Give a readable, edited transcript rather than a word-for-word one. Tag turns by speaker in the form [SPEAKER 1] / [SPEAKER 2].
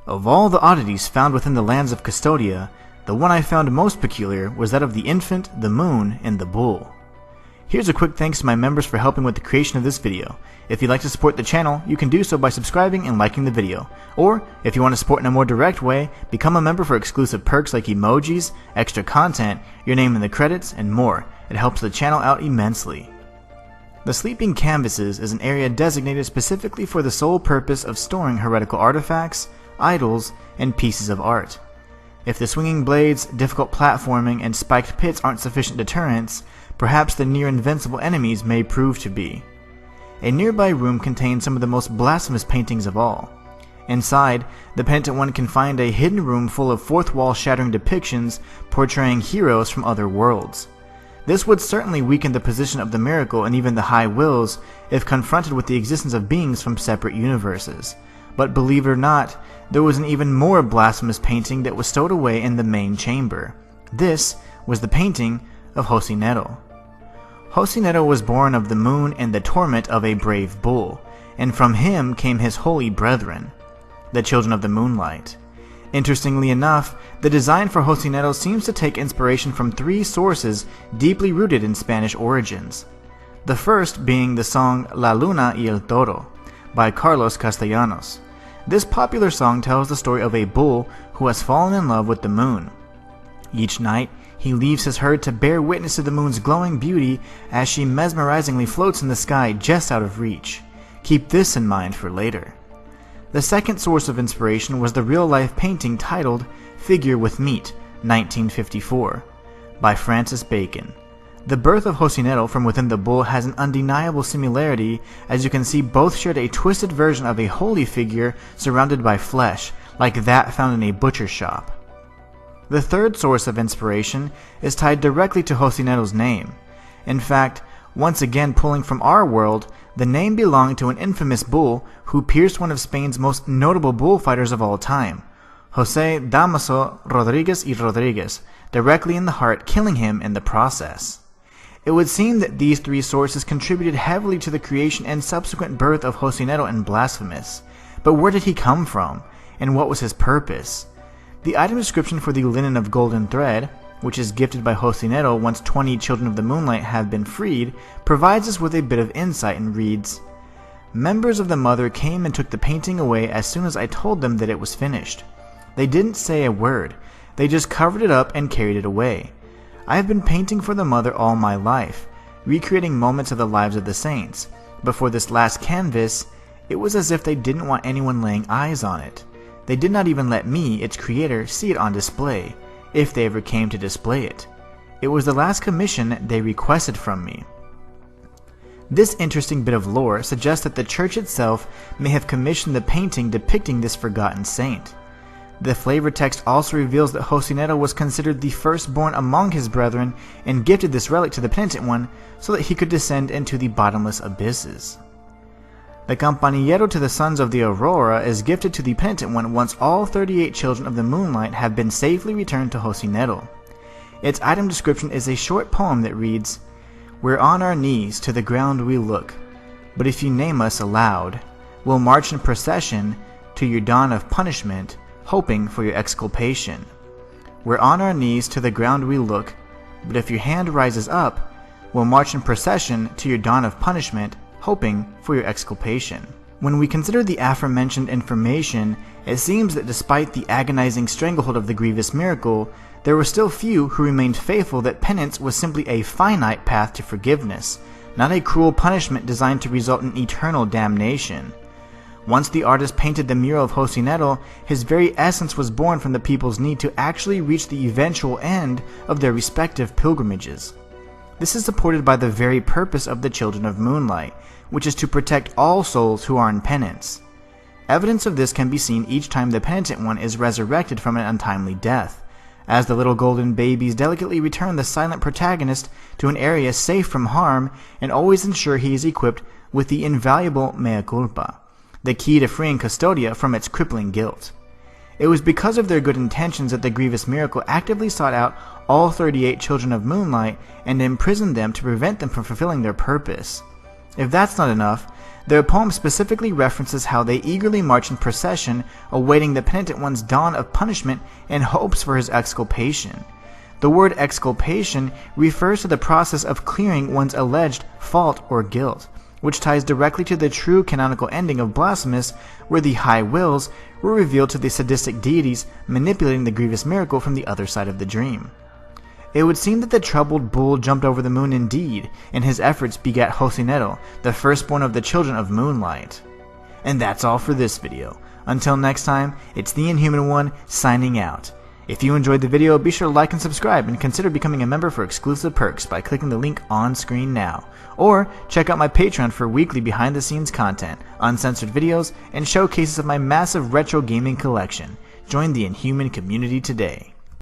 [SPEAKER 1] Of all the oddities found within the lands of Cvstodia, the one I found most peculiar was that of the infant, the moon, and the bull. Here's a quick thanks to my members for helping with the creation of this video. If you'd like to support the channel, you can do so by subscribing and liking the video. Or, if you want to support in a more direct way, become a member for exclusive perks like emojis, extra content, your name in the credits, and more. It helps the channel out immensely. The Sleeping Canvases is an area designated specifically for the sole purpose of storing heretical artifacts, idols, and pieces of art. If the swinging blades, difficult platforming, and spiked pits aren't sufficient deterrents, perhaps the near-invincible enemies may prove to be. A nearby room contains some of the most blasphemous paintings of all. Inside, the Penitent One can find a hidden room full of fourth-wall shattering depictions portraying heroes from other worlds. This would certainly weaken the position of the Miracle and even the High Wills if confronted with the existence of beings from separate universes. But believe it or not, there was an even more blasphemous painting that was stowed away in the main chamber. This was the painting of Jocinero. Jocinero was born of the moon and the torment of a brave bull, and from him came his holy brethren, the Children of the Moonlight. Interestingly enough, the design for Jocinero seems to take inspiration from three sources deeply rooted in Spanish origins. The first being the song La Luna y el Toro by Carlos Castellanos. This popular song tells the story of a bull who has fallen in love with the moon. Each night, he leaves his herd to bear witness to the moon's glowing beauty as she mesmerizingly floats in the sky just out of reach. Keep this in mind for later. The second source of inspiration was the real-life painting titled Figure with Meat, 1954, by Francis Bacon. The birth of Jocinero from within the bull has an undeniable similarity, as you can see both shared a twisted version of a holy figure surrounded by flesh, like that found in a butcher shop. The third source of inspiration is tied directly to Jocinero's name. In fact, once again pulling from our world, the name belonged to an infamous bull who pierced one of Spain's most notable bullfighters of all time, José Damaso Rodríguez y Rodríguez, directly in the heart, killing him in the process. It would seem that these three sources contributed heavily to the creation and subsequent birth of Jocinero and Blasphemous. But where did he come from, and what was his purpose? The item description for the linen of golden thread, which is gifted by Jocinero once 20 Children of the Moonlight have been freed, provides us with a bit of insight and reads, "Members of the Mother came and took the painting away as soon as I told them that it was finished. They didn't say a word, they just covered it up and carried it away. I have been painting for the Mother all my life, recreating moments of the lives of the saints, but for this last canvas, it was as if they didn't want anyone laying eyes on it. They did not even let me, its creator, see it on display, if they ever came to display it. It was the last commission they requested from me." This interesting bit of lore suggests that the church itself may have commissioned the painting depicting this forgotten saint. The flavor text also reveals that Jocinero was considered the firstborn among his brethren and gifted this relic to the Penitent One so that he could descend into the bottomless abysses. The campanillero to the Sons of the Aurora is gifted to the Penitent One once all 38 Children of the Moonlight have been safely returned to Jocinero. Its item description is a short poem that reads, "We're on our knees, to the ground we look, but if you name us aloud, we'll march in procession to your dawn of punishment, hoping for your exculpation. We're on our knees, to the ground we look, but if your hand rises up, we'll march in procession to your dawn of punishment, hoping for your exculpation." When we consider the aforementioned information, it seems that despite the agonizing stranglehold of the Grievous Miracle, there were still few who remained faithful that penance was simply a finite path to forgiveness, not a cruel punishment designed to result in eternal damnation. Once the artist painted the mural of Jocinero, his very essence was born from the people's need to actually reach the eventual end of their respective pilgrimages. This is supported by the very purpose of the Children of Moonlight, which is to protect all souls who are in penance. Evidence of this can be seen each time the Penitent One is resurrected from an untimely death, as the little golden babies delicately return the silent protagonist to an area safe from harm and always ensure he is equipped with the invaluable mea culpa, the key to freeing Cvstodia from its crippling guilt. It was because of their good intentions that the Grievous Miracle actively sought out all 38 Children of Moonlight and imprisoned them to prevent them from fulfilling their purpose. If that's not enough, Their poem specifically references how they eagerly march in procession, awaiting the Penitent One's dawn of punishment in hopes for his exculpation. The word exculpation refers to the process of clearing one's alleged fault or guilt, which ties directly to the true canonical ending of Blasphemous, where the High Wills were revealed to the sadistic deities manipulating the Grievous Miracle from the other side of the dream. It would seem that the troubled bull jumped over the moon indeed, and his efforts begat Jocinero, the firstborn of the Children of Moonlight. And that's all for this video. Until next time, it's the Inhuman One signing out. If you enjoyed the video, be sure to like and subscribe, and consider becoming a member for exclusive perks by clicking the link on screen now. Or check out my Patreon for weekly behind-the-scenes content, uncensored videos, and showcases of my massive retro gaming collection. Join the Inhuman community today.